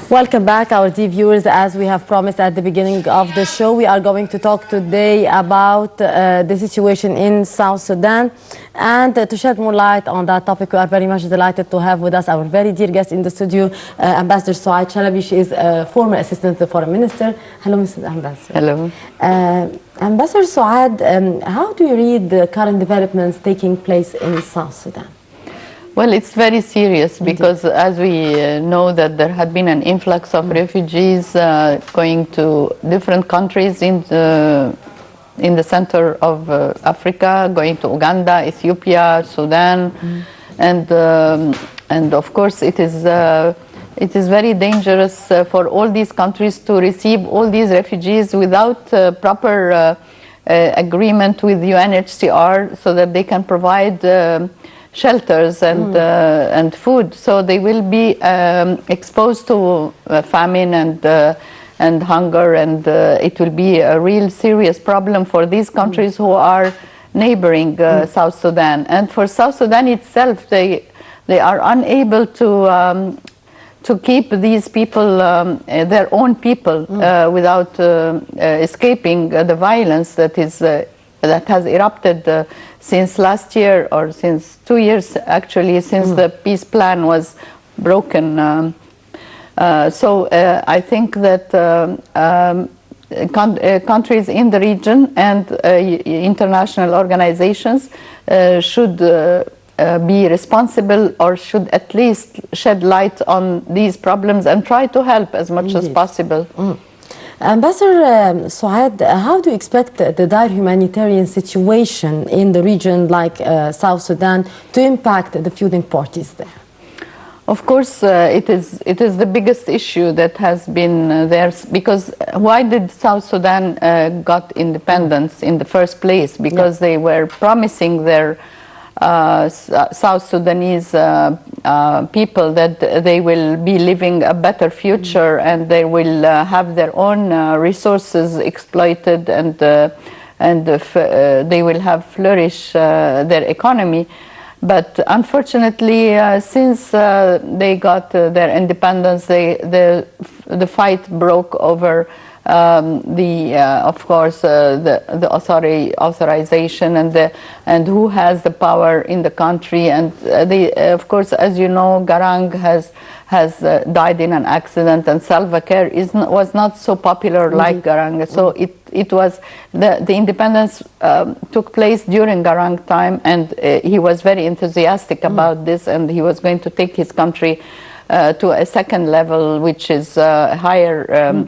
Welcome back, our dear viewers. As we have promised at the beginning of the show, we are going to talk today about the situation in South Sudan. And to shed more light on that topic, we are very much delighted to have with us our very dear guest in the studio, Ambassador Soad Shalaby. She is a former assistant to the foreign minister. Hello, Mrs. Ambassador. Hello. Ambassador Soad, how do you read the current developments taking place in South Sudan? Well, it's very serious because as we know that there had been an influx of refugees going to different countries in the center of Africa, going to Uganda, Ethiopia, Sudan, and of course it is very dangerous for all these countries to receive all these refugees without proper agreement with UNHCR so that they can provide shelters and food, so they will be exposed to famine and hunger, and it will be a real serious problem for these countries who are neighboring South Sudan. And for South Sudan itself, they are unable to keep these people, their own people, without escaping the violence that has erupted since last year, or since 2 years actually, since the peace plan was broken. So I think that countries in the region and international organizations should be responsible, or should at least shed light on these problems and try to help as much as possible. Ambassador Soad, how do you expect the dire humanitarian situation in the region like South Sudan to impact the feuding parties there? Of course, it is the biggest issue that has been there, because why did South Sudan got independence in the first place? Because they were promising their South Sudanese people that they will be living a better future, and they will have their own resources exploited, and they will have flourish their economy. But unfortunately, since they got their independence, the fight broke over of course, the authorization and who has the power in the country. And of course, as you know, Garang has died in an accident, and Salva Kiir was not so popular like Garang. So it was the independence took place during Garang time, and he was very enthusiastic about this, and he was going to take his country to a second level, which is a higher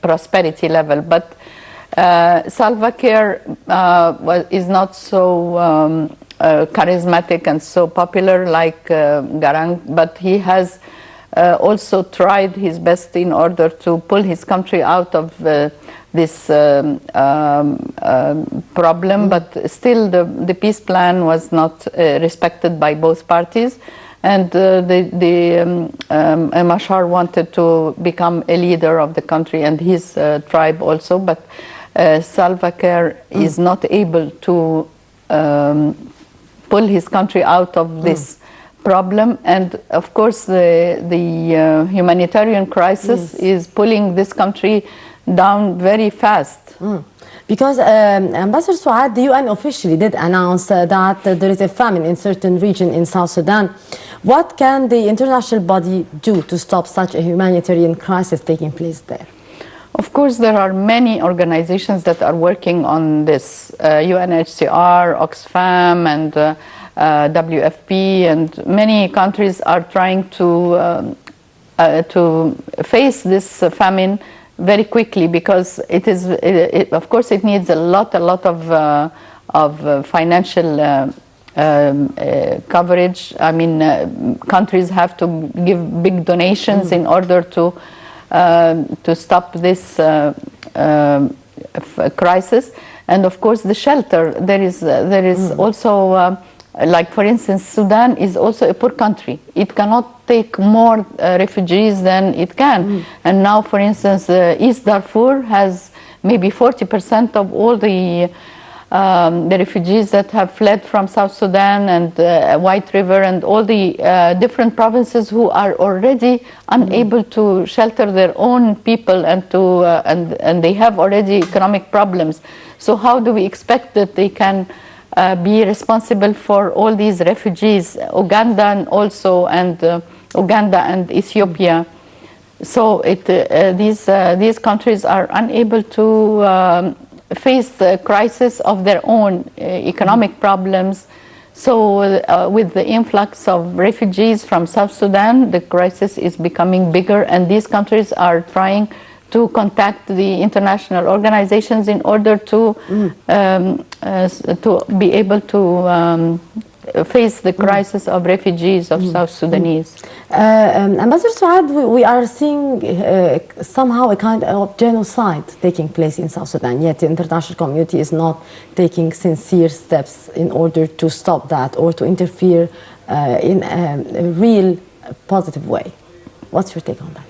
prosperity level. But Salva Kiir is not so charismatic and so popular like Garang, but he has also tried his best in order to pull his country out of this problem. But still the peace plan was not respected by both parties. And Machar wanted to become a leader of the country, and his tribe also, but Salva Kiir is not able to pull his country out of this problem. And of course the humanitarian crisis is pulling this country down very fast. Because Ambassador Soad, the UN officially did announce that there is a famine in certain region in South Sudan. What can the international body do to stop such a humanitarian crisis taking place there? Of course, there are many organizations that are working on this. UNHCR, Oxfam, and WFP, and many countries are trying to face this famine very quickly, because of course it needs a lot of financial coverage. I mean, countries have to give big donations in order to stop this crisis. And of course the shelter, there is also like, for instance, Sudan is also a poor country. It cannot take more refugees than it can. And now, for instance, East Darfur has maybe 40% of all the the refugees that have fled from South Sudan and White River and all the different provinces who are already unable to shelter their own people and to and they have already economic problems. So how do we expect that they can be responsible for all these refugees, Uganda and also Uganda and Ethiopia? So these countries are unable to face the crisis of their own economic problems. So with the influx of refugees from South Sudan, the crisis is becoming bigger, and these countries are trying to contact the international organizations in order to be able to face the crisis of refugees of South Sudanese. Ambassador Soad, we are seeing somehow a kind of genocide taking place in South Sudan, yet the international community is not taking sincere steps in order to stop that or to interfere in a real positive way. What's your take on that?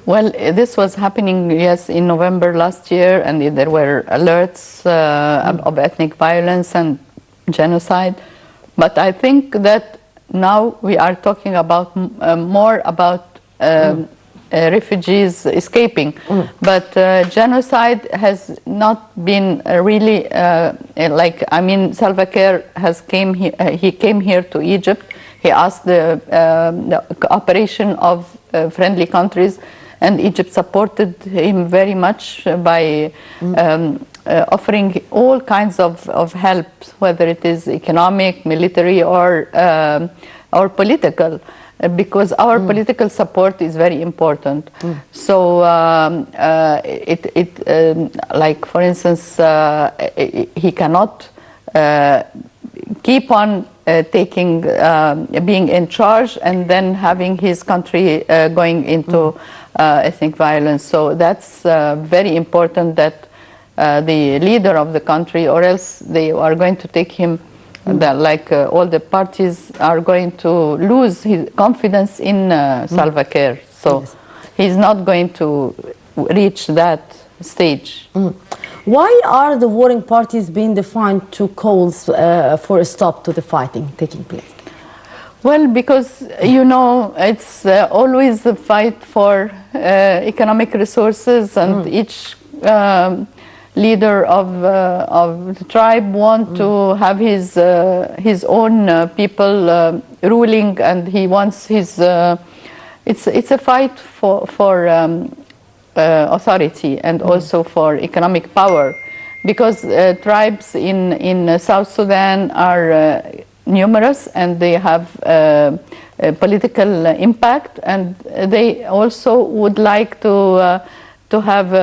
Well, this was happening, yes, in November last year, and there were alerts of ethnic violence and genocide. But I think that now we are talking about more about refugees escaping. But genocide has not been really like, I mean, Salva Kiir he came here to Egypt. He asked the cooperation of friendly countries, and Egypt supported him very much by offering all kinds of help, whether it is economic, military, or political, because our political support is very important. So like for instance, he cannot keep on being in charge and then having his country going into ethnic violence. So that's very important that the leader of the country, or else they are going to take him, all the parties are going to lose his confidence in Salva Kiir. So he's not going to reach that stage. Why are the warring parties being defined to calls for a stop to the fighting taking place? Well, because, you know, it's always the fight for economic resources, and each leader of the tribe want to have his own people ruling, and he wants his. It's a fight for authority and also for economic power, because tribes in South Sudan are numerous, and they have political impact, and they also would like to have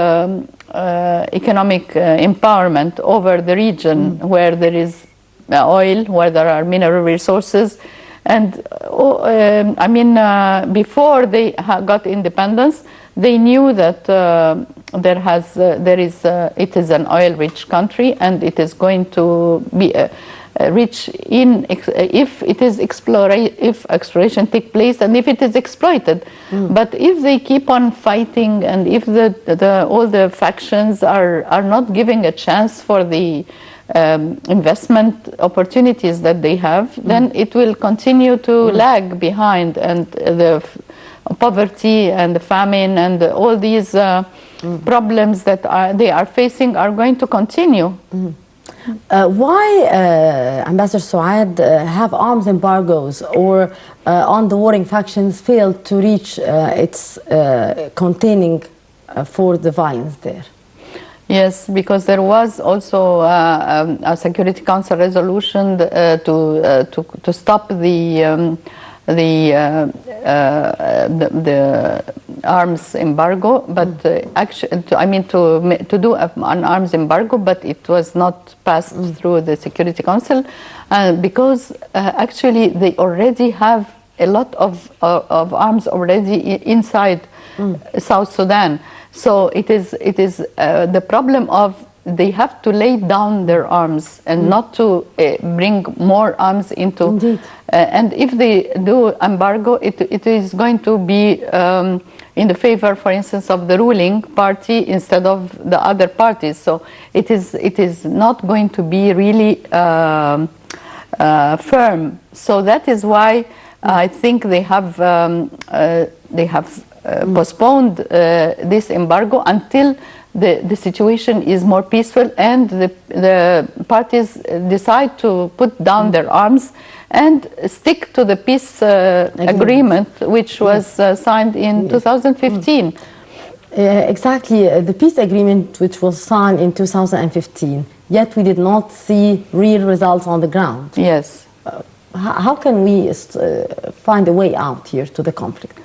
economic empowerment over the region where there is oil, where there are mineral resources. And I mean, before they got independence, they knew that it is an oil-rich country, and it is going to be rich if exploration take place and if it is exploited. But if they keep on fighting, and if all the factions are not giving a chance for the investment opportunities that they have, then it will continue to lag behind, and the poverty and the famine and all these problems that they are facing are going to continue. Why, Ambassador Soad, have arms embargoes or on the warring factions failed to reach its containing for the violence there? Yes, because there was also a Security Council resolution to stop the arms embargo, but actually, I mean to do an arms embargo, but it was not passed through the Security Council, because actually they already have a lot of arms already inside South Sudan. So it is the problem of they have to lay down their arms and not to bring more arms into. And if they do embargo, it is going to be in the favor, for instance, of the ruling party instead of the other parties. So it is not going to be really firm. So that is why I think they have postponed this embargo until the situation is more peaceful and the parties decide to put down their arms and stick to the peace agreement, which was signed in 2015. Exactly, the peace agreement which was signed in 2015, yet we did not see real results on the ground. Yes. How can we find a way out here to the conflict?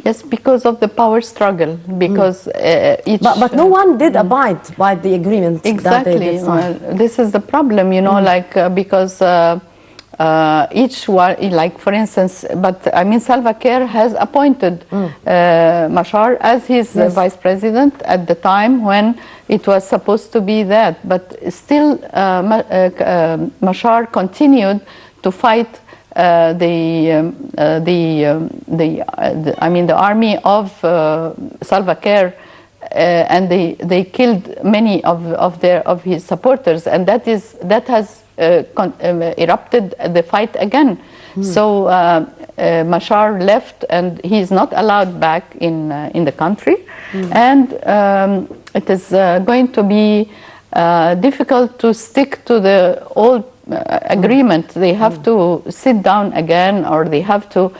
Yes, because of the power struggle, because each... But no one did abide by the agreement. Exactly. That they did sign. Well, this is the problem, you know, like because each one, like for instance, but I mean Salva Kiir has appointed Machar as his vice president at the time when it was supposed to be that, but still Machar continued to fight the army of Salva Kiir, and they killed many of his supporters, and that has erupted the fight again. So Machar left, and he is not allowed back in the country, and it is going to be difficult to stick to the old agreement. They have to sit down again, or they have to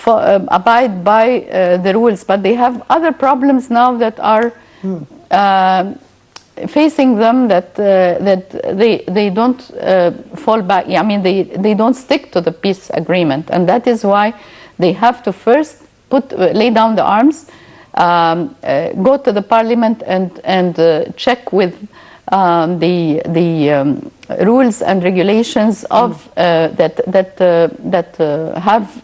abide by the rules. But they have other problems now that are facing them, that they don't fall back. I mean, they don't stick to the peace agreement, and that is why they have to first lay down the arms, go to the parliament, and check with the rules and regulations of that have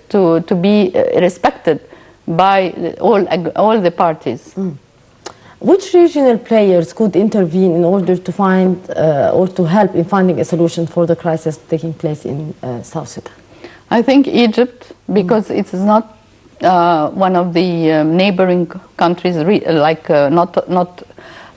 to be respected by all the parties. Which regional players could intervene in order to find or to help in finding a solution for the crisis taking place in South Sudan? I think Egypt, because it is not one of the neighboring countries,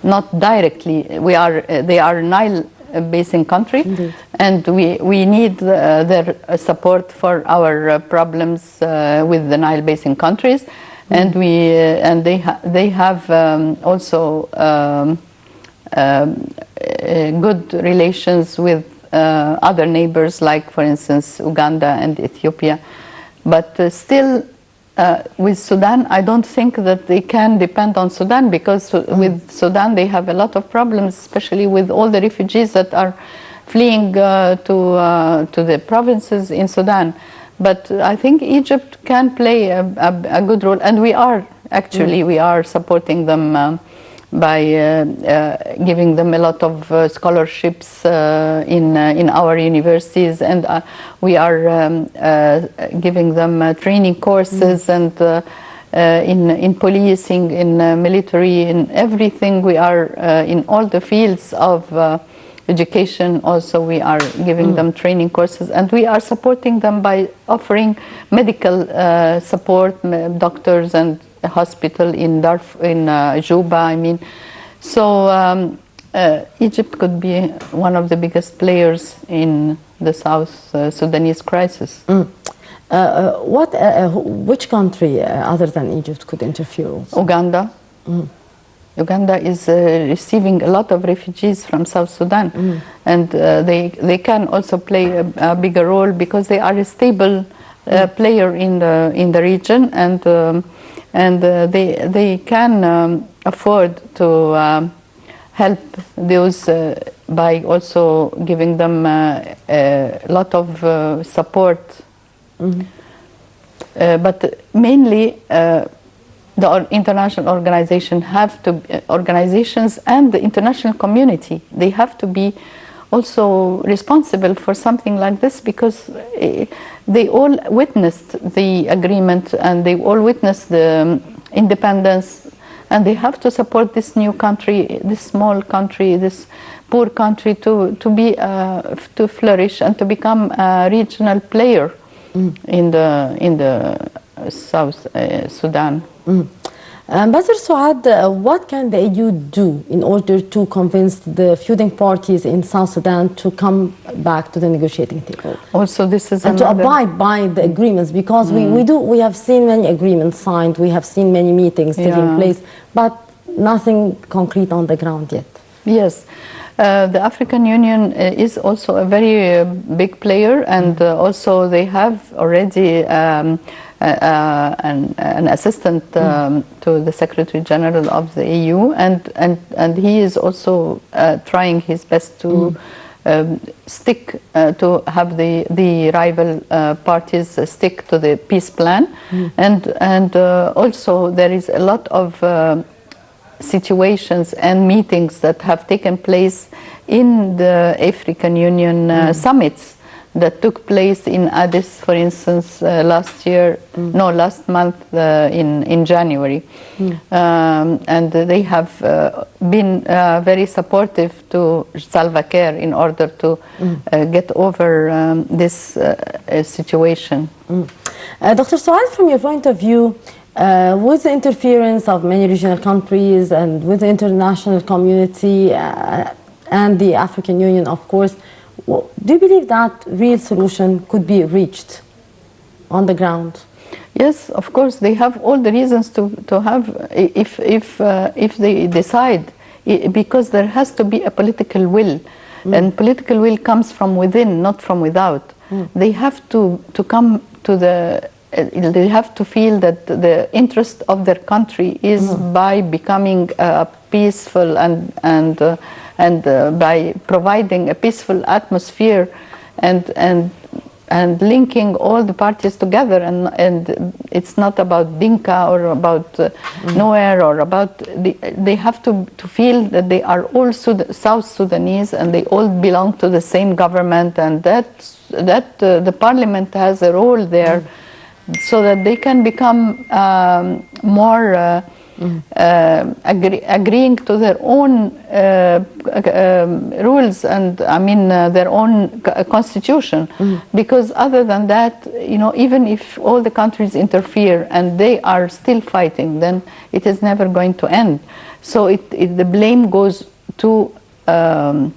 not directly. They are Nile Basin country. Indeed. And we need their support for our problems with the Nile Basin countries. And they have also good relations with other neighbors, like for instance Uganda and Ethiopia. But still, with Sudan, I don't think that they can depend on Sudan, because with Sudan they have a lot of problems, especially with all the refugees that are fleeing to the provinces in Sudan. But I think Egypt can play a good role, and we are actually we are supporting them by giving them a lot of scholarships in our universities, and we are giving them training courses, and in policing, in military, in everything. We are in all the fields of education also. We are giving them training courses, and we are supporting them by offering medical support, doctors, and a hospital in Juba. I mean, so Egypt could be one of the biggest players in the South Sudanese crisis. Which country other than Egypt could interfere also? Uganda. Uganda is receiving a lot of refugees from South Sudan, and they can also play a bigger role, because they are a stable player in the region, and they can afford to help those by also giving them a lot of support. But mainly the international organizations and the international community, they have to be also responsible for something like this, because they all witnessed the agreement, and they all witnessed the independence, and they have to support this new country, this small country, this poor country, to flourish and to become a regional player in the South Sudan. Ambassador Soad, what can the EU do in order to convince the feuding parties in South Sudan to come back to the negotiating table? Also, this is and to abide by the agreements, because we have seen many agreements signed, we have seen many meetings taking place, but nothing concrete on the ground yet. Yes. The African Union is also a very big player, and also they have already an assistant to the Secretary General of the EU, and he is also trying his best to stick to have the rival parties stick to the peace plan, and also there is a lot of situations and meetings that have taken place in the African Union summits that took place in Addis, for instance, last month in January. And they have been very supportive to Salva Kiir in order to get over this situation. Dr. Soad, from your point of view, with the interference of many regional countries and with the international community and the African Union, of course, do you believe that real solution could be reached on the ground? Yes, of course, they have all the reasons to have, if they decide, because there has to be a political will, and political will comes from within, not from without. They have to come to they have to feel that the interest of their country is by becoming peaceful and by providing a peaceful atmosphere and linking all the parties together, and it's not about Dinka or about nowhere or about they have to feel that they are all South Sudanese and they all belong to the same government, and that the parliament has a role there, so that they can become more agreeing to their own rules and their own constitution, because other than that, even if all the countries interfere and they are still fighting, then it is never going to end. So the blame goes to the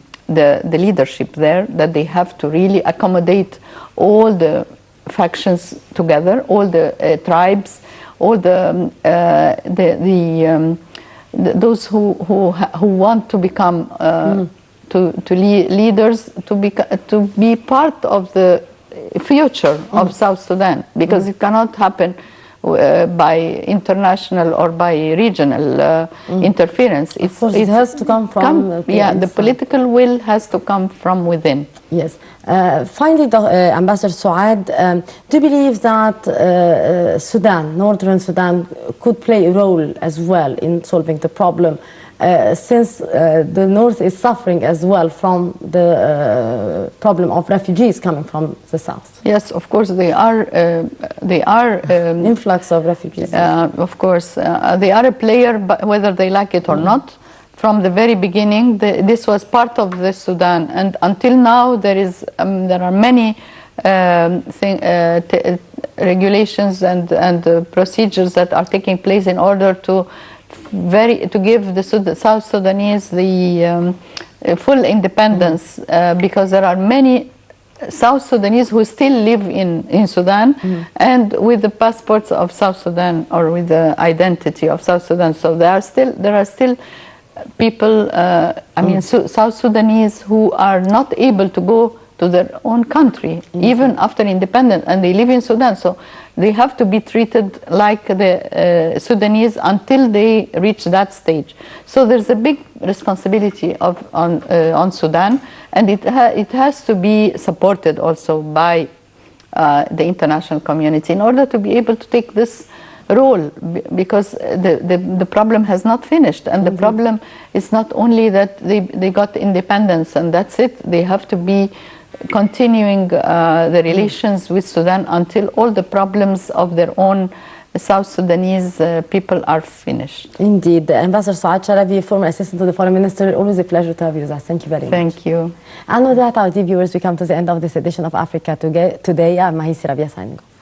leadership there, that they have to really accommodate all the factions together, all the tribes, all those who want to become leaders, to be part of the future of South Sudan, because it cannot happen by international or by regional interference. Of course, it has to come from the political will has to come from within. Yes. Finally, Ambassador Soad, do you believe that Northern Sudan, could play a role as well in solving the problem, since the North is suffering as well from the problem of refugees coming from the South? Yes, of course, they are influx of refugees. Of course, they are a player, but whether they like it or not. From the very beginning, this was part of the Sudan, and until now there are many regulations and procedures that are taking place in order to give the South Sudanese the full independence, because there are many South Sudanese who still live in Sudan and with the passports of South Sudan or with the identity of South Sudan. So there are still people, South Sudanese who are not able to go to their own country, even after independence, and they live in Sudan. So they have to be treated like the Sudanese until they reach that stage. So there's a big responsibility on Sudan, and it has to be supported also by the international community in order to be able to take this role, because the problem has not finished, and the problem is not only that they got independence and that's it. They have to be continuing the relations with Sudan until all the problems of their own South Sudanese people are finished. Indeed. Ambassador Soad Shalaby, former assistant to the foreign minister, always a pleasure to have you with us. Thank you very much. Thank you. And with that, our dear viewers, we come to the end of this edition of Africa Today. I'm Mahisi Rabia signing off.